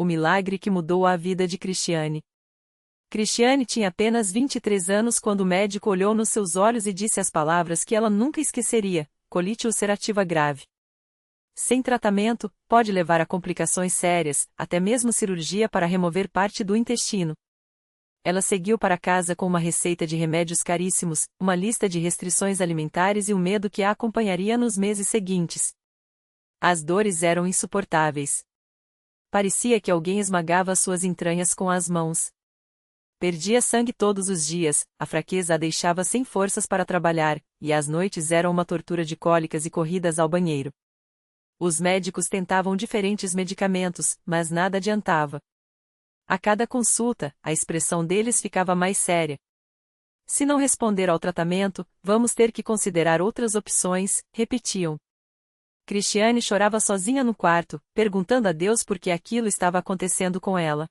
O milagre que mudou a vida de Cristiane. Cristiane tinha apenas 23 anos quando o médico olhou nos seus olhos e disse as palavras que ela nunca esqueceria: colite ulcerativa grave. Sem tratamento, pode levar a complicações sérias, até mesmo cirurgia para remover parte do intestino. Ela seguiu para casa com uma receita de remédios caríssimos, uma lista de restrições alimentares e o medo que a acompanharia nos meses seguintes. As dores eram insuportáveis. Parecia que alguém esmagava suas entranhas com as mãos. Perdia sangue todos os dias, a fraqueza a deixava sem forças para trabalhar, e as noites eram uma tortura de cólicas e corridas ao banheiro. Os médicos tentavam diferentes medicamentos, mas nada adiantava. A cada consulta, a expressão deles ficava mais séria. Se não responder ao tratamento, vamos ter que considerar outras opções, repetiam. Cristiane chorava sozinha no quarto, perguntando a Deus por que aquilo estava acontecendo com ela.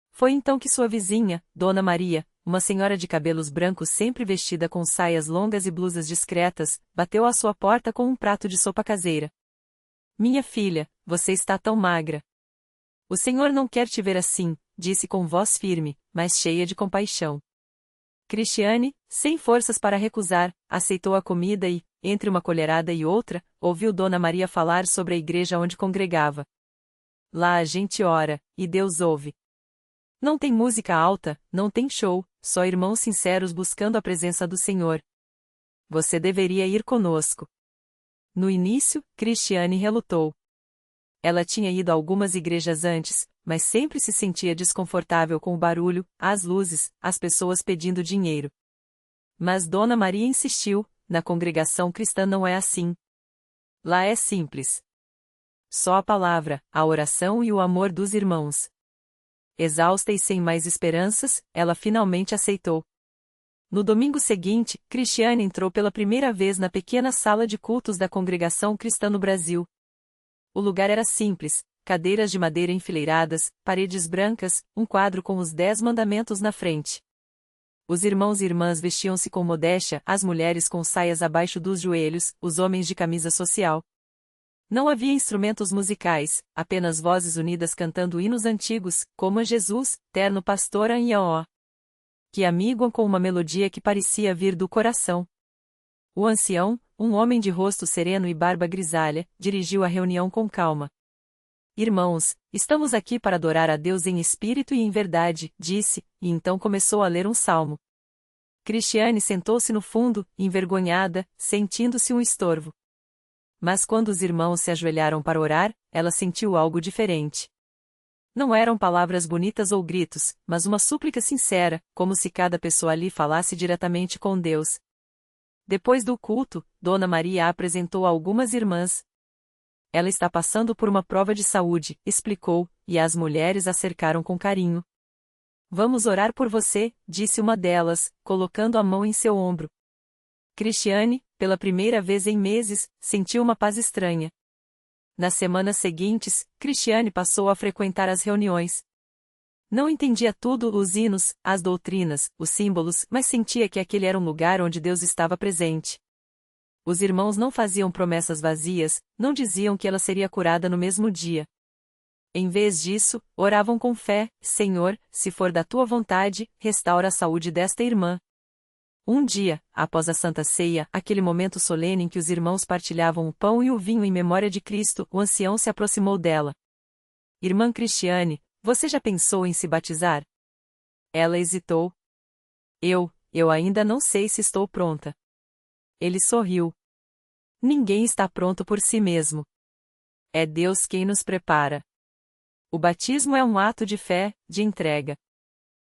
Foi então que sua vizinha, Dona Maria, uma senhora de cabelos brancos sempre vestida com saias longas e blusas discretas, bateu à sua porta com um prato de sopa caseira. Minha filha, você está tão magra. O Senhor não quer te ver assim, disse com voz firme, mas cheia de compaixão. Cristiane, sem forças para recusar, aceitou a comida e, entre uma colherada e outra, ouviu Dona Maria falar sobre a igreja onde congregava. Lá a gente ora, e Deus ouve. Não tem música alta, não tem show, só irmãos sinceros buscando a presença do Senhor. Você deveria ir conosco. No início, Cristiane relutou. Ela tinha ido a algumas igrejas antes, mas sempre se sentia desconfortável com o barulho, as luzes, as pessoas pedindo dinheiro. Mas Dona Maria insistiu: na congregação cristã não é assim. Lá é simples. Só a palavra, a oração e o amor dos irmãos. Exausta e sem mais esperanças, ela finalmente aceitou. No domingo seguinte, Cristiane entrou pela primeira vez na pequena sala de cultos da congregação cristã no Brasil. O lugar era simples, cadeiras de madeira enfileiradas, paredes brancas, um quadro com os 10 mandamentos na frente. Os irmãos e irmãs vestiam-se com modéstia, as mulheres com saias abaixo dos joelhos, os homens de camisa social. Não havia instrumentos musicais, apenas vozes unidas cantando hinos antigos, como a Jesus, terno pastor Anhaó. Que amigam com uma melodia que parecia vir do coração. O ancião, um homem de rosto sereno e barba grisalha, dirigiu a reunião com calma. Irmãos, estamos aqui para adorar a Deus em espírito e em verdade, disse, e então começou a ler um salmo. Cristiane sentou-se no fundo, envergonhada, sentindo-se um estorvo. Mas quando os irmãos se ajoelharam para orar, ela sentiu algo diferente. Não eram palavras bonitas ou gritos, mas uma súplica sincera, como se cada pessoa ali falasse diretamente com Deus. Depois do culto, Dona Maria a apresentou a algumas irmãs. Ela está passando por uma prova de saúde, explicou, e as mulheres a cercaram com carinho. Vamos orar por você, disse uma delas, colocando a mão em seu ombro. Cristiane, pela primeira vez em meses, sentiu uma paz estranha. Nas semanas seguintes, Cristiane passou a frequentar as reuniões. Não entendia tudo, os hinos, as doutrinas, os símbolos, mas sentia que aquele era um lugar onde Deus estava presente. Os irmãos não faziam promessas vazias, não diziam que ela seria curada no mesmo dia. Em vez disso, oravam com fé: Senhor, se for da tua vontade, restaura a saúde desta irmã. Um dia, após a Santa Ceia, aquele momento solene em que os irmãos partilhavam o pão e o vinho em memória de Cristo, o ancião se aproximou dela. Irmã Cristiane, você já pensou em se batizar? Ela hesitou. Eu ainda não sei se estou pronta. Ele sorriu. Ninguém está pronto por si mesmo. É Deus quem nos prepara. O batismo é um ato de fé, de entrega.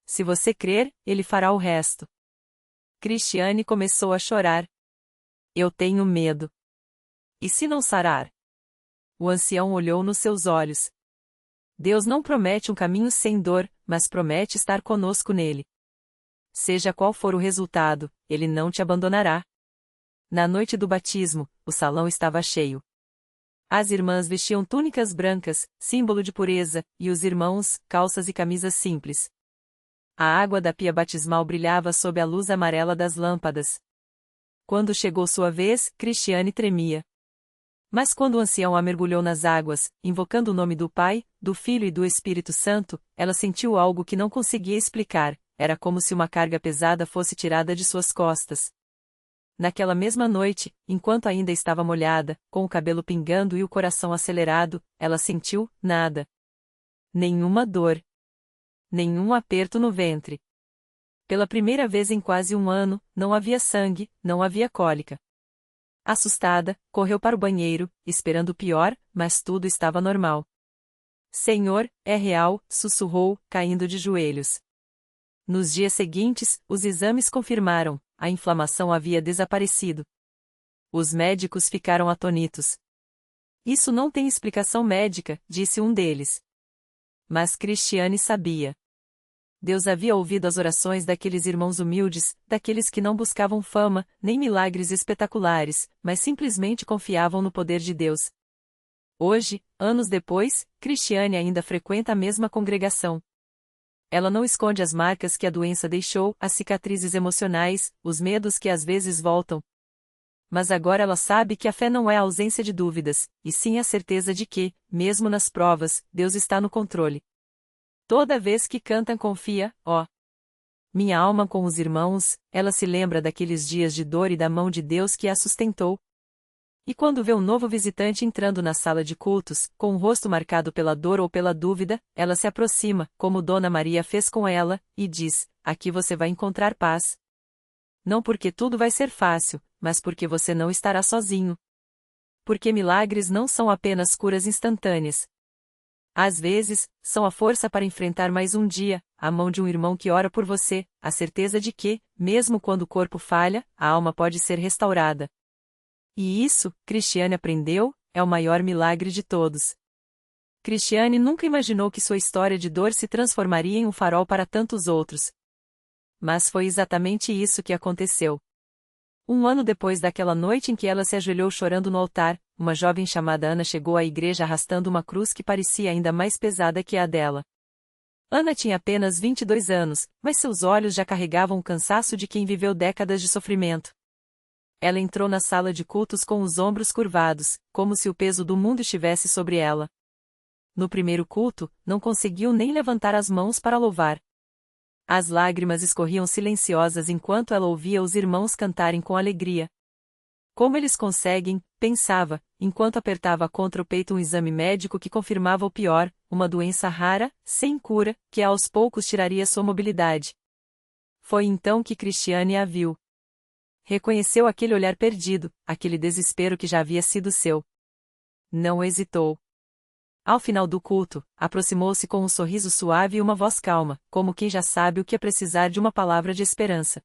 Se você crer, Ele fará o resto. Cristiane começou a chorar. Eu tenho medo. E se não sarar? O ancião olhou nos seus olhos. Deus não promete um caminho sem dor, mas promete estar conosco nele. Seja qual for o resultado, Ele não te abandonará. Na noite do batismo, o salão estava cheio. As irmãs vestiam túnicas brancas, símbolo de pureza, e os irmãos, calças e camisas simples. A água da pia batismal brilhava sob a luz amarela das lâmpadas. Quando chegou sua vez, Cristiane tremia. Mas quando o ancião a mergulhou nas águas, invocando o nome do Pai, do Filho e do Espírito Santo, ela sentiu algo que não conseguia explicar, era como se uma carga pesada fosse tirada de suas costas. Naquela mesma noite, enquanto ainda estava molhada, com o cabelo pingando e o coração acelerado, ela sentiu nada. Nenhuma dor. Nenhum aperto no ventre. Pela primeira vez em quase um ano, não havia sangue, não havia cólica. Assustada, correu para o banheiro, esperando o pior, mas tudo estava normal. Senhor, é real, sussurrou, caindo de joelhos. Nos dias seguintes, os exames confirmaram, a inflamação havia desaparecido. Os médicos ficaram atônitos. Isso não tem explicação médica, disse um deles. Mas Cristiane sabia. Deus havia ouvido as orações daqueles irmãos humildes, daqueles que não buscavam fama, nem milagres espetaculares, mas simplesmente confiavam no poder de Deus. Hoje, anos depois, Cristiane ainda frequenta a mesma congregação. Ela não esconde as marcas que a doença deixou, as cicatrizes emocionais, os medos que às vezes voltam. Mas agora ela sabe que a fé não é a ausência de dúvidas, e sim a certeza de que, mesmo nas provas, Deus está no controle. Toda vez que canta confia, ó. Minha alma com os irmãos, ela se lembra daqueles dias de dor e da mão de Deus que a sustentou. E quando vê um novo visitante entrando na sala de cultos, com o rosto marcado pela dor ou pela dúvida, ela se aproxima, como Dona Maria fez com ela, e diz: aqui você vai encontrar paz. Não porque tudo vai ser fácil, mas porque você não estará sozinho. Porque milagres não são apenas curas instantâneas. Às vezes, são a força para enfrentar mais um dia, a mão de um irmão que ora por você, a certeza de que, mesmo quando o corpo falha, a alma pode ser restaurada. E isso, Cristiane aprendeu, é o maior milagre de todos. Cristiane nunca imaginou que sua história de dor se transformaria em um farol para tantos outros. Mas foi exatamente isso que aconteceu. Um ano depois daquela noite em que ela se ajoelhou chorando no altar, uma jovem chamada Ana chegou à igreja arrastando uma cruz que parecia ainda mais pesada que a dela. Ana tinha apenas 22 anos, mas seus olhos já carregavam o cansaço de quem viveu décadas de sofrimento. Ela entrou na sala de cultos com os ombros curvados, como se o peso do mundo estivesse sobre ela. No primeiro culto, não conseguiu nem levantar as mãos para louvar. As lágrimas escorriam silenciosas enquanto ela ouvia os irmãos cantarem com alegria. Como eles conseguem, pensava, enquanto apertava contra o peito um exame médico que confirmava o pior, uma doença rara, sem cura, que aos poucos tiraria sua mobilidade. Foi então que Cristiane a viu. Reconheceu aquele olhar perdido, aquele desespero que já havia sido seu. Não hesitou. Ao final do culto, aproximou-se com um sorriso suave e uma voz calma, como quem já sabe o que é precisar de uma palavra de esperança.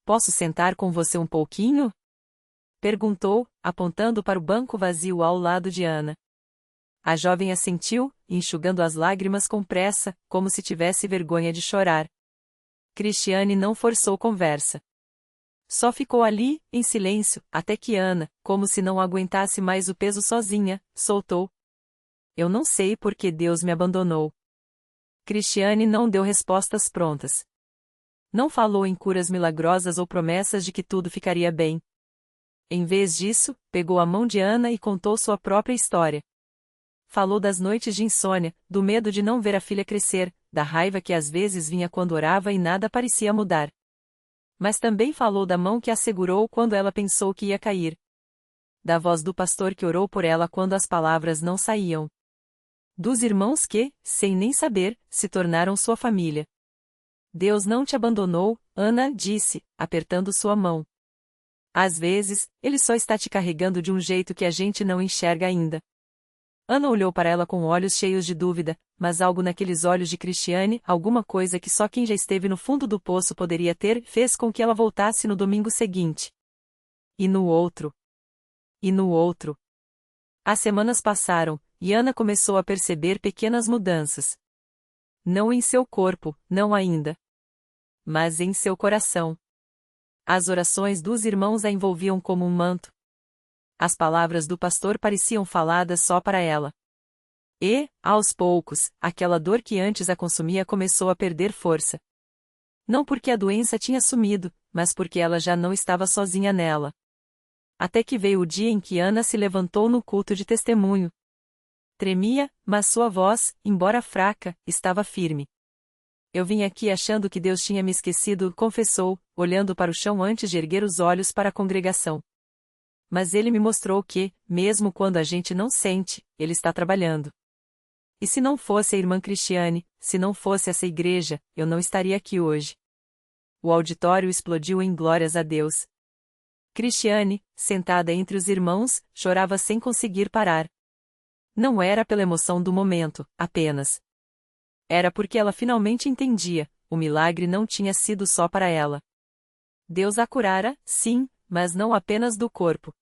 Posso sentar com você um pouquinho? Perguntou, apontando para o banco vazio ao lado de Ana. A jovem assentiu, enxugando as lágrimas com pressa, como se tivesse vergonha de chorar. Cristiane não forçou conversa. Só ficou ali, em silêncio, até que Ana, como se não aguentasse mais o peso sozinha, soltou: eu não sei por que Deus me abandonou. Cristiane não deu respostas prontas. Não falou em curas milagrosas ou promessas de que tudo ficaria bem. Em vez disso, pegou a mão de Ana e contou sua própria história. Falou das noites de insônia, do medo de não ver a filha crescer, da raiva que às vezes vinha quando orava e nada parecia mudar. Mas também falou da mão que a segurou quando ela pensou que ia cair. Da voz do pastor que orou por ela quando as palavras não saíam. Dos irmãos que, sem nem saber, se tornaram sua família. Deus não te abandonou, Ana disse, apertando sua mão. Às vezes, Ele só está te carregando de um jeito que a gente não enxerga ainda. Ana olhou para ela com olhos cheios de dúvida, mas algo naqueles olhos de Cristiane, alguma coisa que só quem já esteve no fundo do poço poderia ter, fez com que ela voltasse no domingo seguinte. E no outro. E no outro. As semanas passaram, e Ana começou a perceber pequenas mudanças. Não em seu corpo, não ainda. Mas em seu coração. As orações dos irmãos a envolviam como um manto. As palavras do pastor pareciam faladas só para ela. E, aos poucos, aquela dor que antes a consumia começou a perder força. Não porque a doença tinha sumido, mas porque ela já não estava sozinha nela. Até que veio o dia em que Ana se levantou no culto de testemunho. Tremia, mas sua voz, embora fraca, estava firme. Eu vim aqui achando que Deus tinha me esquecido, confessou, olhando para o chão antes de erguer os olhos para a congregação. Mas ele me mostrou que, mesmo quando a gente não sente, ele está trabalhando. E se não fosse a irmã Cristiane, se não fosse essa igreja, eu não estaria aqui hoje. O auditório explodiu em glórias a Deus. Cristiane, sentada entre os irmãos, chorava sem conseguir parar. Não era pela emoção do momento, apenas. Era porque ela finalmente entendia, o milagre não tinha sido só para ela. Deus a curara, sim, mas não apenas do corpo.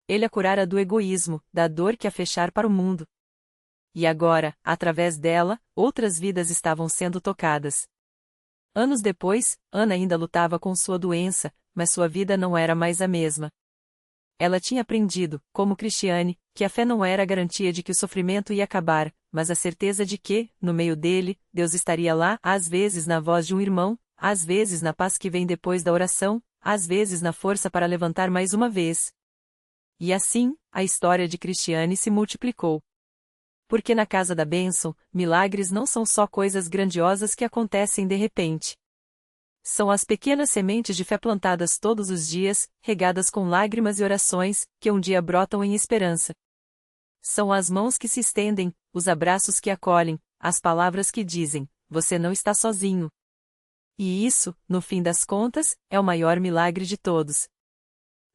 Ele a curara do egoísmo, da dor que a fechara para o mundo. E agora, através dela, outras vidas estavam sendo tocadas. Anos depois, Ana ainda lutava com sua doença, mas sua vida não era mais a mesma. Ela tinha aprendido, como Cristiane, que a fé não era a garantia de que o sofrimento ia acabar, mas a certeza de que, no meio dele, Deus estaria lá, às vezes na voz de um irmão, às vezes na paz que vem depois da oração, às vezes na força para levantar mais uma vez. E assim, a história de Cristiane se multiplicou. Porque na casa da bênção, milagres não são só coisas grandiosas que acontecem de repente. São as pequenas sementes de fé plantadas todos os dias, regadas com lágrimas e orações, que um dia brotam em esperança. São as mãos que se estendem, os abraços que acolhem, as palavras que dizem, você não está sozinho. E isso, no fim das contas, é o maior milagre de todos.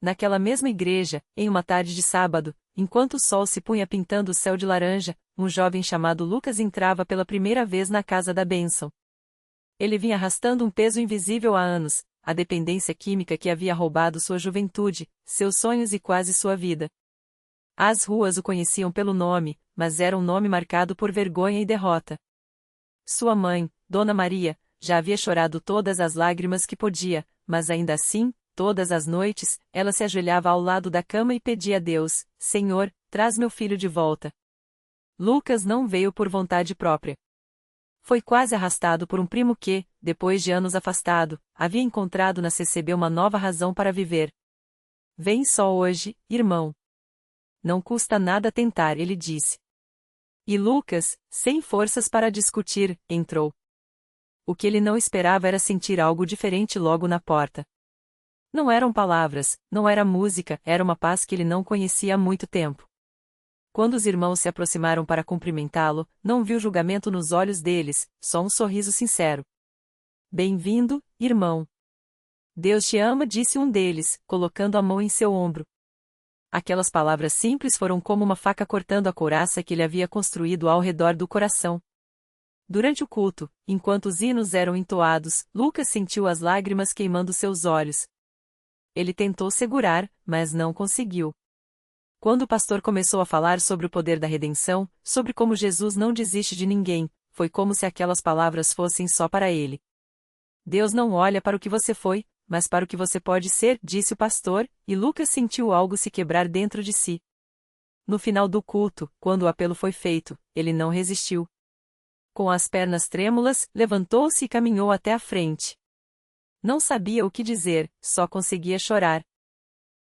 Naquela mesma igreja, em uma tarde de sábado, enquanto o sol se punha pintando o céu de laranja, um jovem chamado Lucas entrava pela primeira vez na casa da bênção. Ele vinha arrastando um peso invisível há anos, a dependência química que havia roubado sua juventude, seus sonhos e quase sua vida. As ruas o conheciam pelo nome, mas era um nome marcado por vergonha e derrota. Sua mãe, Dona Maria, já havia chorado todas as lágrimas que podia, mas ainda assim, todas as noites, ela se ajoelhava ao lado da cama e pedia a Deus, Senhor, traz meu filho de volta. Lucas não veio por vontade própria. Foi quase arrastado por um primo que, depois de anos afastado, havia encontrado na CCB uma nova razão para viver. Vem só hoje, irmão. Não custa nada tentar, ele disse. E Lucas, sem forças para discutir, entrou. O que ele não esperava era sentir algo diferente logo na porta. Não eram palavras, não era música, era uma paz que ele não conhecia há muito tempo. Quando os irmãos se aproximaram para cumprimentá-lo, não viu julgamento nos olhos deles, só um sorriso sincero. Bem-vindo, irmão. Deus te ama, disse um deles, colocando a mão em seu ombro. Aquelas palavras simples foram como uma faca cortando a couraça que ele havia construído ao redor do coração. Durante o culto, enquanto os hinos eram entoados, Lucas sentiu as lágrimas queimando seus olhos. Ele tentou segurar, mas não conseguiu. Quando o pastor começou a falar sobre o poder da redenção, sobre como Jesus não desiste de ninguém, foi como se aquelas palavras fossem só para ele. Deus não olha para o que você foi, mas para o que você pode ser, disse o pastor, e Lucas sentiu algo se quebrar dentro de si. No final do culto, quando o apelo foi feito, ele não resistiu. Com as pernas trêmulas, levantou-se e caminhou até a frente. Não sabia o que dizer, só conseguia chorar.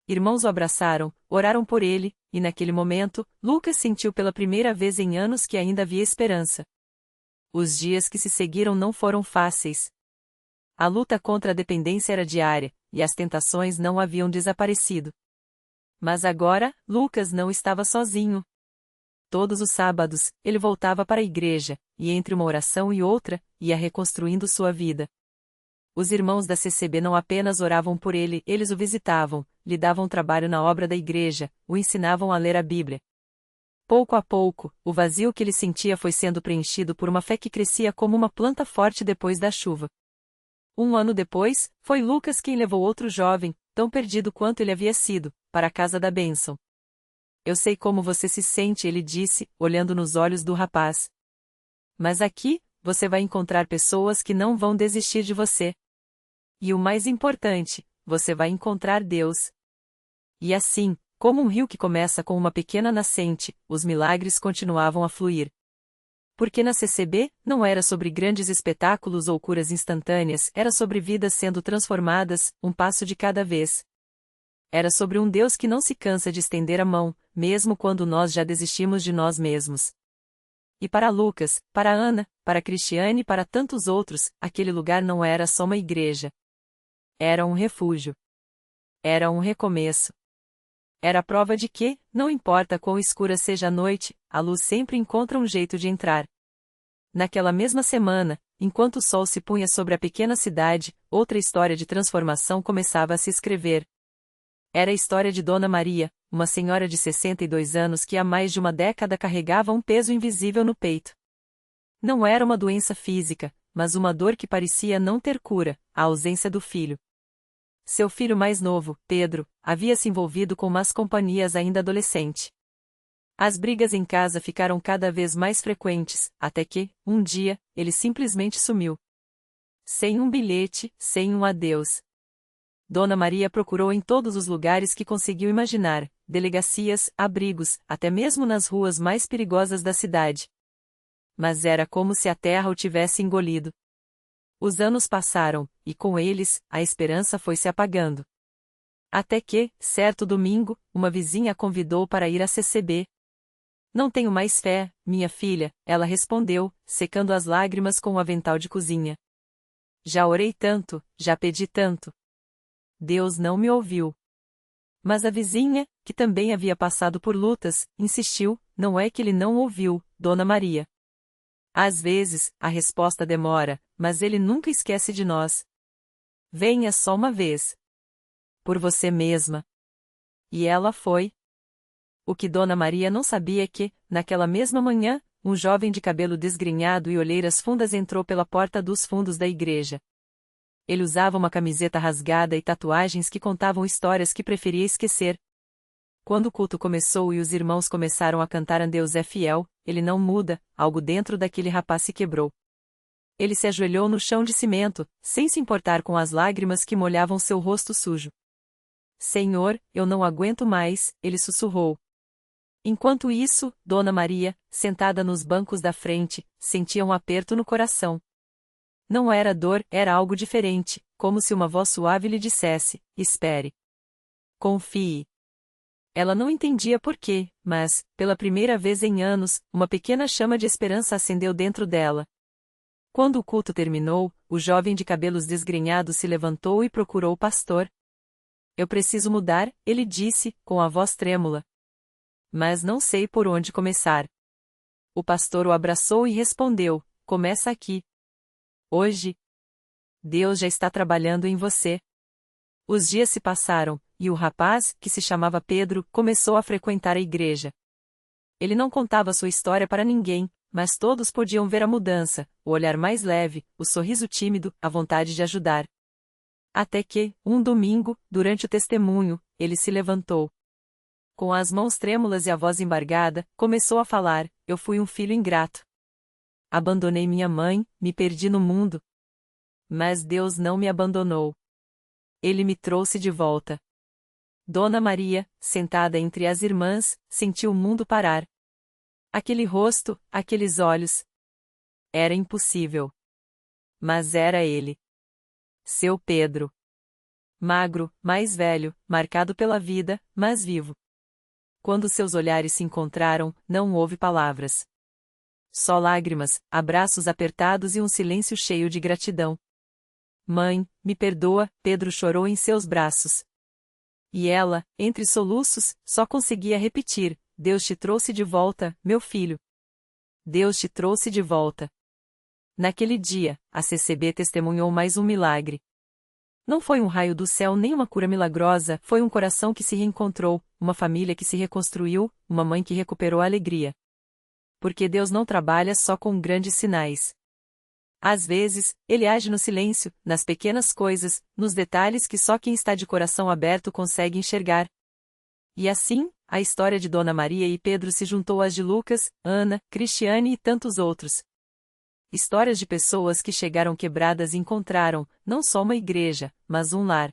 Irmãos o abraçaram, oraram por ele, e naquele momento, Lucas sentiu pela primeira vez em anos que ainda havia esperança. Os dias que se seguiram não foram fáceis. A luta contra a dependência era diária, e as tentações não haviam desaparecido. Mas agora, Lucas não estava sozinho. Todos os sábados, ele voltava para a igreja, e entre uma oração e outra, ia reconstruindo sua vida. Os irmãos da CCB não apenas oravam por ele, eles o visitavam, lhe davam trabalho na obra da igreja, o ensinavam a ler a Bíblia. Pouco a pouco, o vazio que ele sentia foi sendo preenchido por uma fé que crescia como uma planta forte depois da chuva. Um ano depois, foi Lucas quem levou outro jovem, tão perdido quanto ele havia sido, para a casa da bênção. Eu sei como você se sente, ele disse, olhando nos olhos do rapaz. Mas aqui, você vai encontrar pessoas que não vão desistir de você. E o mais importante, você vai encontrar Deus. E assim, como um rio que começa com uma pequena nascente, os milagres continuavam a fluir. Porque na CCB, não era sobre grandes espetáculos ou curas instantâneas, era sobre vidas sendo transformadas, um passo de cada vez. Era sobre um Deus que não se cansa de estender a mão, mesmo quando nós já desistimos de nós mesmos. E para Lucas, para Ana, para Cristiane e para tantos outros, aquele lugar não era só uma igreja. Era um refúgio. Era um recomeço. Era a prova de que, não importa quão escura seja a noite, a luz sempre encontra um jeito de entrar. Naquela mesma semana, enquanto o sol se punha sobre a pequena cidade, outra história de transformação começava a se escrever. Era a história de Dona Maria, uma senhora de 62 anos que há mais de uma década carregava um peso invisível no peito. Não era uma doença física, mas uma dor que parecia não ter cura, a ausência do filho. Seu filho mais novo, Pedro, havia se envolvido com más companhias ainda adolescente. As brigas em casa ficaram cada vez mais frequentes, até que, um dia, ele simplesmente sumiu. Sem um bilhete, sem um adeus. Dona Maria procurou em todos os lugares que conseguiu imaginar, delegacias, abrigos, até mesmo nas ruas mais perigosas da cidade. Mas era como se a terra o tivesse engolido. Os anos passaram, e com eles, a esperança foi se apagando. Até que, certo domingo, uma vizinha a convidou para ir à CCB. Não tenho mais fé, minha filha, ela respondeu, secando as lágrimas com o avental de cozinha. Já orei tanto, já pedi tanto. Deus não me ouviu. Mas a vizinha, que também havia passado por lutas, insistiu, não é que ele não ouviu, Dona Maria. Às vezes, a resposta demora, mas ele nunca esquece de nós. Venha só uma vez. Por você mesma. E ela foi. O que Dona Maria não sabia é que, naquela mesma manhã, um jovem de cabelo desgrenhado e olheiras fundas entrou pela porta dos fundos da igreja. Ele usava uma camiseta rasgada e tatuagens que contavam histórias que preferia esquecer. Quando o culto começou e os irmãos começaram a cantar Deus é fiel, ele não muda, algo dentro daquele rapaz se quebrou. Ele se ajoelhou no chão de cimento, sem se importar com as lágrimas que molhavam seu rosto sujo. Senhor, eu não aguento mais, ele sussurrou. Enquanto isso, Dona Maria, sentada nos bancos da frente, sentia um aperto no coração. Não era dor, era algo diferente, como se uma voz suave lhe dissesse, espere. Confie. Ela não entendia por quê, mas, pela primeira vez em anos, uma pequena chama de esperança acendeu dentro dela. Quando o culto terminou, o jovem de cabelos desgrenhados se levantou e procurou o pastor. Eu preciso mudar, ele disse, com a voz trêmula. Mas não sei por onde começar. O pastor o abraçou e respondeu, começa aqui. Hoje, Deus já está trabalhando em você. Os dias se passaram, e o rapaz, que se chamava Pedro, começou a frequentar a igreja. Ele não contava sua história para ninguém, mas todos podiam ver a mudança, o olhar mais leve, o sorriso tímido, a vontade de ajudar. Até que, um domingo, durante o testemunho, ele se levantou. Com as mãos trêmulas e a voz embargada, começou a falar, eu fui um filho ingrato. Abandonei minha mãe, me perdi no mundo. Mas Deus não me abandonou. Ele me trouxe de volta. Dona Maria, sentada entre as irmãs, sentiu o mundo parar. Aquele rosto, aqueles olhos. Era impossível. Mas era ele. Seu Pedro. Magro, mais velho, marcado pela vida, mas vivo. Quando seus olhares se encontraram, não houve palavras. Só lágrimas, abraços apertados e um silêncio cheio de gratidão. Mãe, me perdoa, Pedro chorou em seus braços. E ela, entre soluços, só conseguia repetir, Deus te trouxe de volta, meu filho. Deus te trouxe de volta. Naquele dia, a CCB testemunhou mais um milagre. Não foi um raio do céu nem uma cura milagrosa, foi um coração que se reencontrou, uma família que se reconstruiu, uma mãe que recuperou a alegria. Porque Deus não trabalha só com grandes sinais. Às vezes, Ele age no silêncio, nas pequenas coisas, nos detalhes que só quem está de coração aberto consegue enxergar. E assim, a história de Dona Maria e Pedro se juntou às de Lucas, Ana, Cristiane e tantos outros. Histórias de pessoas que chegaram quebradas e encontraram, não só uma igreja, mas um lar.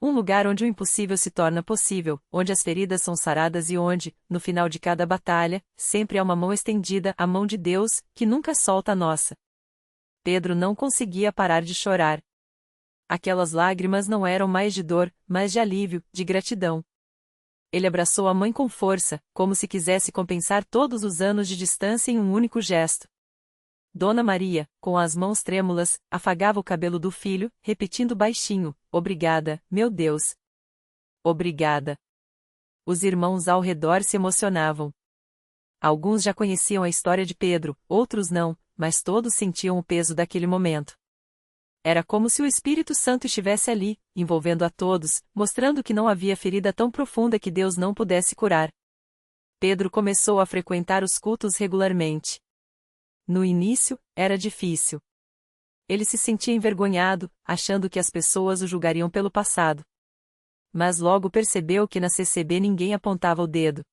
Um lugar onde o impossível se torna possível, onde as feridas são saradas e onde, no final de cada batalha, sempre há uma mão estendida, a mão de Deus, que nunca solta a nossa. Pedro não conseguia parar de chorar. Aquelas lágrimas não eram mais de dor, mas de alívio, de gratidão. Ele abraçou a mãe com força, como se quisesse compensar todos os anos de distância em um único gesto. Dona Maria, com as mãos trêmulas, afagava o cabelo do filho, repetindo baixinho: "Obrigada, meu Deus. Obrigada." Os irmãos ao redor se emocionavam. Alguns já conheciam a história de Pedro, outros não, mas todos sentiam o peso daquele momento. Era como se o Espírito Santo estivesse ali, envolvendo a todos, mostrando que não havia ferida tão profunda que Deus não pudesse curar. Pedro começou a frequentar os cultos regularmente. No início, era difícil. Ele se sentia envergonhado, achando que as pessoas o julgariam pelo passado. Mas logo percebeu que na CCB ninguém apontava o dedo.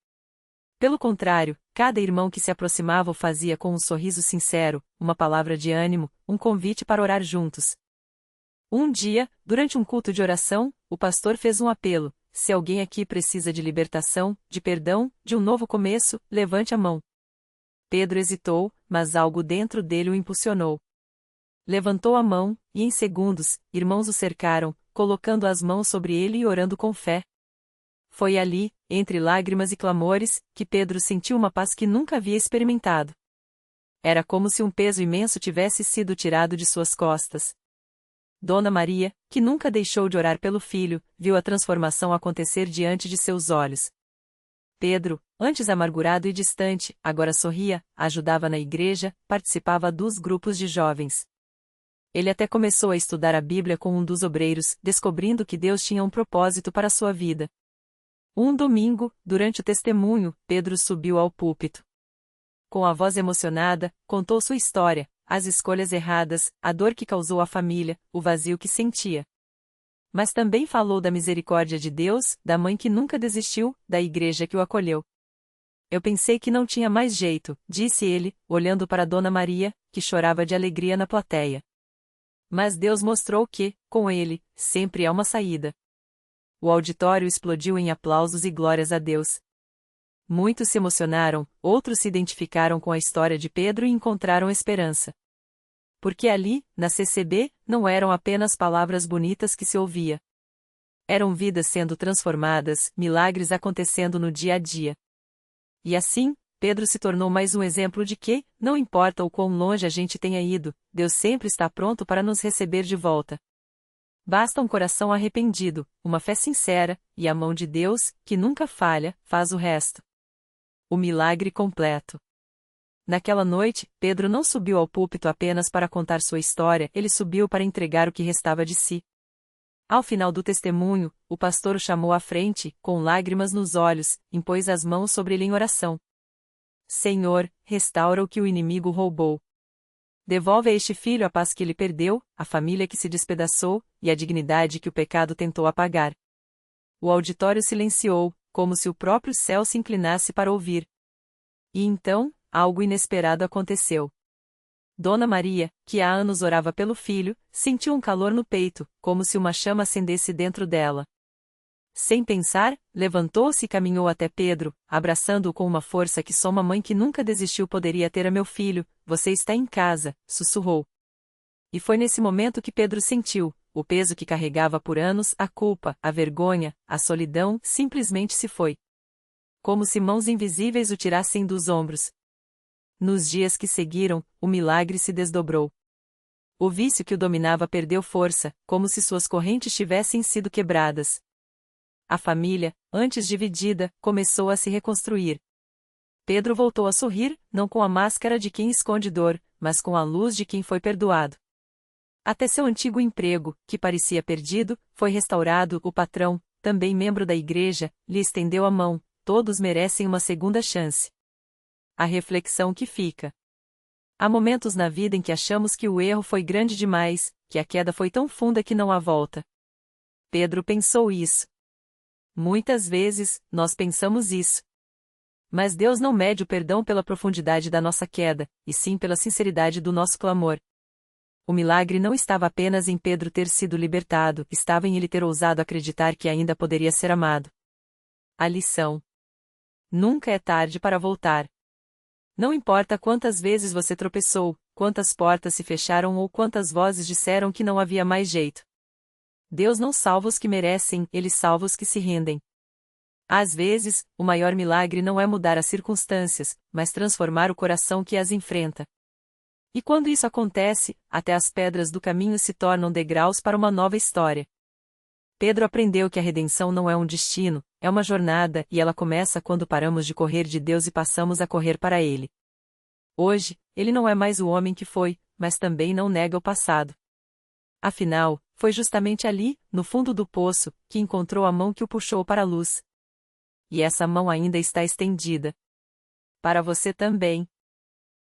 Pelo contrário, cada irmão que se aproximava o fazia com um sorriso sincero, uma palavra de ânimo, um convite para orar juntos. Um dia, durante um culto de oração, o pastor fez um apelo: "Se alguém aqui precisa de libertação, de perdão, de um novo começo, levante a mão." Pedro hesitou, mas algo dentro dele o impulsionou. Levantou a mão, e em segundos, irmãos o cercaram, colocando as mãos sobre ele e orando com fé. Foi ali, entre lágrimas e clamores, que Pedro sentiu uma paz que nunca havia experimentado. Era como se um peso imenso tivesse sido tirado de suas costas. Dona Maria, que nunca deixou de orar pelo filho, viu a transformação acontecer diante de seus olhos. Pedro, antes amargurado e distante, agora sorria, ajudava na igreja, participava dos grupos de jovens. Ele até começou a estudar a Bíblia com um dos obreiros, descobrindo que Deus tinha um propósito para sua vida. Um domingo, durante o testemunho, Pedro subiu ao púlpito. Com a voz emocionada, contou sua história, as escolhas erradas, a dor que causou à família, o vazio que sentia. Mas também falou da misericórdia de Deus, da mãe que nunca desistiu, da igreja que o acolheu. "Eu pensei que não tinha mais jeito", disse ele, olhando para Dona Maria, que chorava de alegria na plateia. Mas Deus mostrou que, com ele, sempre há uma saída. O auditório explodiu em aplausos e glórias a Deus. Muitos se emocionaram, outros se identificaram com a história de Pedro e encontraram esperança. Porque ali, na CCB, não eram apenas palavras bonitas que se ouvia. Eram vidas sendo transformadas, milagres acontecendo no dia a dia. E assim, Pedro se tornou mais um exemplo de que, não importa o quão longe a gente tenha ido, Deus sempre está pronto para nos receber de volta. Basta um coração arrependido, uma fé sincera, e a mão de Deus, que nunca falha, faz o resto. O milagre completo. Naquela noite, Pedro não subiu ao púlpito apenas para contar sua história, ele subiu para entregar o que restava de si. Ao final do testemunho, o pastor o chamou à frente, com lágrimas nos olhos, impôs as mãos sobre ele em oração. "Senhor, restaura o que o inimigo roubou. Devolve a este filho a paz que ele perdeu, a família que se despedaçou, e a dignidade que o pecado tentou apagar." O auditório silenciou, como se o próprio céu se inclinasse para ouvir. E então, algo inesperado aconteceu. Dona Maria, que há anos orava pelo filho, sentiu um calor no peito, como se uma chama acendesse dentro dela. Sem pensar, levantou-se e caminhou até Pedro, abraçando-o com uma força que só uma mãe que nunca desistiu poderia ter. "A meu filho, você está em casa", sussurrou. E foi nesse momento que Pedro sentiu, o peso que carregava por anos, a culpa, a vergonha, a solidão, simplesmente se foi. Como se mãos invisíveis o tirassem dos ombros. Nos dias que seguiram, o milagre se desdobrou. O vício que o dominava perdeu força, como se suas correntes tivessem sido quebradas. A família, antes dividida, começou a se reconstruir. Pedro voltou a sorrir, não com a máscara de quem esconde dor, mas com a luz de quem foi perdoado. Até seu antigo emprego, que parecia perdido, foi restaurado. O patrão, também membro da igreja, lhe estendeu a mão: "Todos merecem uma segunda chance." A reflexão que fica. Há momentos na vida em que achamos que o erro foi grande demais, que a queda foi tão funda que não há volta. Pedro pensou isso. Muitas vezes, nós pensamos isso. Mas Deus não mede o perdão pela profundidade da nossa queda, e sim pela sinceridade do nosso clamor. O milagre não estava apenas em Pedro ter sido libertado, estava em ele ter ousado acreditar que ainda poderia ser amado. A lição: nunca é tarde para voltar. Não importa quantas vezes você tropeçou, quantas portas se fecharam ou quantas vozes disseram que não havia mais jeito. Deus não salva os que merecem, Ele salva os que se rendem. Às vezes, o maior milagre não é mudar as circunstâncias, mas transformar o coração que as enfrenta. E quando isso acontece, até as pedras do caminho se tornam degraus para uma nova história. Pedro aprendeu que a redenção não é um destino, é uma jornada, e ela começa quando paramos de correr de Deus e passamos a correr para Ele. Hoje, ele não é mais o homem que foi, mas também não nega o passado. Afinal, foi justamente ali, no fundo do poço, que encontrou a mão que o puxou para a luz. E essa mão ainda está estendida. Para você também.